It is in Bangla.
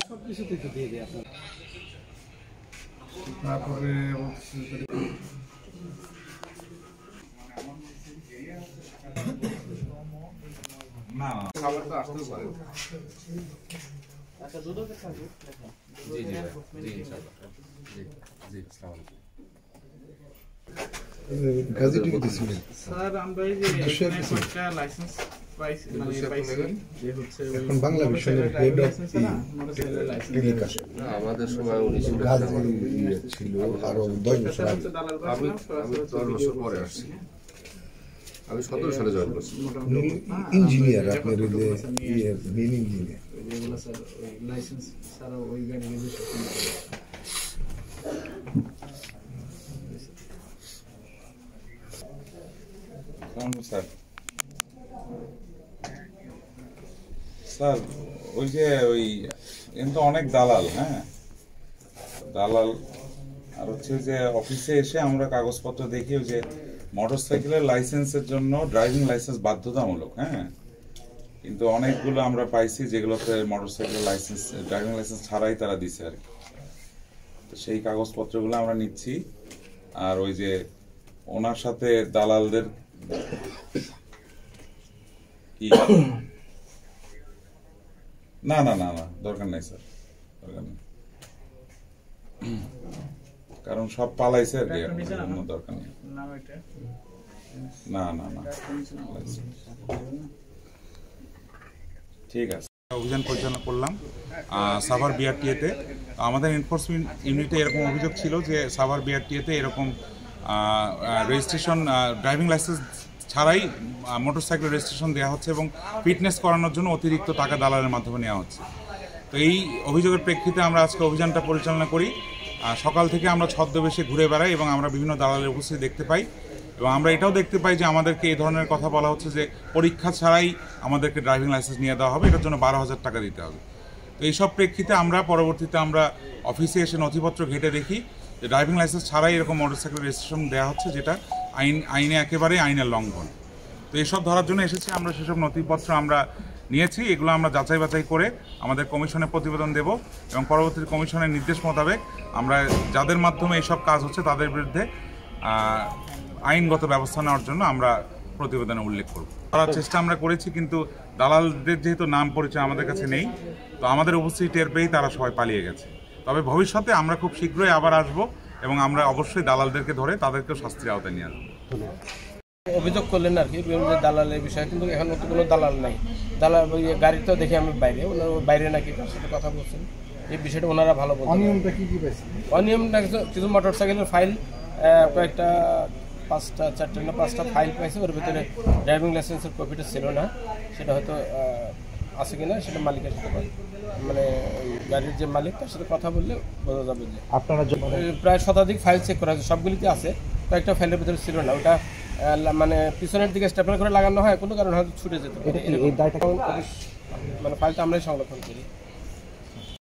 সবকিছুতেই তো দিয়ে দেয় আপনার। তারপরে না খাবার তো আসতেও পারে। আচ্ছা দুধও থাকবে। জি জি জি ইনশাআল্লাহ। জি জি আসসালামু আলাইকুম। গাজী টিভি দিছিলেন স্যার আমরা এই যে একটা লাইসেন্স পাইছি যে হচ্ছে এখন বাংলা মিশনের হেড অফ টেলিকাস্ট আমাদের সময় উনি ছিল গাজী ছিল আরো 10 বছর আগে। আমি 10 বছর পরে আসছি। আমি 17 সালে জয়েন করছি। ইঞ্জিনিয়ার আপনার ওই যে মেন ইঞ্জিনিয়ার যেগুলো স্যার ওই লাইসেন্স ছাড়া ওই গাড়ি রেজিস্ট্রেশন স্যার স্যার ওই যে ওই কিন্তু অনেক দালাল, হ্যাঁ দালাল। আর হচ্ছে যে অফিসে এসে আমরা কাগজপত্র দেখি ওই যে মোটরসাইকেলের লাইসেন্সের জন্য ড্রাইভিং লাইসেন্স বাধ্যতামূলক, হ্যাঁ কিন্তু অনেকগুলো আমরা পাইছি যেগুলোতে মোটরসাইকেলের লাইসেন্স ড্রাইভিং লাইসেন্স ছাড়াই তারা দিছে আর কি। তো সেই কাগজপত্রগুলো আমরা নিচ্ছি। আর ওই যে ওনার সাথে দালালদের কি না না না না দরকার নাই স্যার, দরকার নেই, কারণ সব পালাইছে আর কি, এখন দরকার নেই। না না না ঠিক আছে। অভিযান পরিচালনা করলাম সাভার বিআরটিএতে। আমাদের এনফোর্সমেন্ট ইউনিটে এরকম অভিযোগ ছিল যে সাভার বিআরটিএতে এরকম রেজিস্ট্রেশন ড্রাইভিং লাইসেন্স ছাড়াই মোটরসাইকেল রেজিস্ট্রেশন দেওয়া হচ্ছে এবং ফিটনেস করানোর জন্য অতিরিক্ত টাকা দালালের মাধ্যমে নেওয়া হচ্ছে। তো এই অভিযোগের প্রেক্ষিতে আমরা আজকে অভিযানটা পরিচালনা করি। সকাল থেকে আমরা ছদ্মবেশে ঘুরে বেড়াই এবং আমরা বিভিন্ন দালালের উপস্থিতি দেখতে পাই এবং আমরা এটাও দেখতে পাই যে আমাদেরকে এই ধরনের কথা বলা হচ্ছে যে পরীক্ষা ছাড়াই আমাদেরকে ড্রাইভিং লাইসেন্স নিয়ে দেওয়া হবে, এটার জন্য 12,000 টাকা দিতে হবে। তো এইসব প্রেক্ষিতে আমরা পরবর্তীতে আমরা অফিসে এসে নথিপত্র ঘেটে দেখি যে ড্রাইভিং লাইসেন্স ছাড়াই এরকম মোটরসাইকেল রেজিস্ট্রেশন দেওয়া হচ্ছে, যেটা আইনে একেবারেই আইনের লঙ্ঘন। তো এইসব ধরার জন্য এসেছি আমরা, সেসব নথিপত্র আমরা নিয়েছি, এগুলো আমরা যাচাই বাছাই করে আমাদের কমিশনে প্রতিবেদন দেব এবং পরবর্তী কমিশনের নির্দেশ মোতাবেক আমরা যাদের মাধ্যমে এইসব কাজ হচ্ছে তাদের বিরুদ্ধে আইনগত ব্যবস্থা নেওয়ার জন্য আমরা প্রতিবেদনে উল্লেখ করব। করার চেষ্টা আমরা করেছি, কিন্তু দালালদের যেহেতু নাম পরিচয় আমাদের কাছে নেই, তো আমাদের উপস্থিতি টের পেয়েই তারা সবাই পালিয়ে গেছে। তবে ভবিষ্যতে আমরা খুব শীঘ্রই আবার আসব এবং আমরা অবশ্যই দালালদেরকে ধরে তাদেরকেও শাস্তির আওতায় নিয়ে আসবো। অভিযোগ করলেন আর কি দালালের বিষয়ে, কিন্তু এখন তো কোনো দালাল নাই। দালাল গাড়িতেও দেখি আমি বাইরে, ওনারা বাইরে নাকি তার সাথে কথা বলছেন, এই বিষয়টা ওনারা ভালো বলছেন। অনিয়মটা কি কি পাইছে? অনিয়মটা কিছু মোটরসাইকেলের ফাইল কয়েকটা 5টা ফাইল পাইছে, ওর ভিতরে ড্রাইভিং লাইসেন্সের কপিটা ছিল না, সেটা হয়তো আছে কিনা সেটা মালিকের সাথে মানে গাড়ির যে মালিক তার সাথে কথা বললে বোঝা যাবে। যে আপনারা প্রায় শতাধিক ফাইল চেক করা হয়েছে, সবগুলিতে আছে, কয়েকটা ফাইলের ভিতরে ছিল না, ওটা মানে পিছনের দিকে স্টেপলার করে লাগানো হয়, কোনো কারণে হয়তো ছুটে যেত, মানে ফাইলটা আমরাই সংরক্ষণ করি।